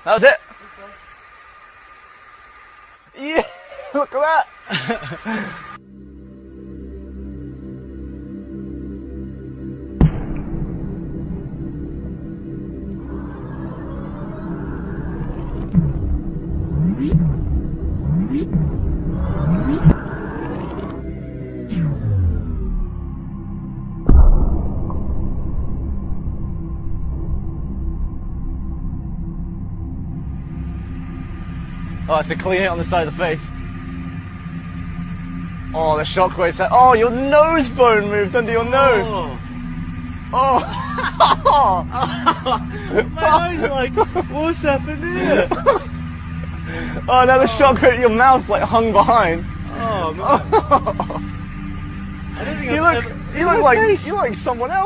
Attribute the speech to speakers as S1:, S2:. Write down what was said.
S1: That was it. Yeah, look at that. Oh, it's a clean hit on the side of the face. Oh, the shockwave's set. Oh, your nose bone moved under your nose. Oh.
S2: My eyes like, what's happened here?
S1: Oh, now the shockwave, your mouth like hung behind.
S2: Oh, man. I don't think
S1: You look like someone else.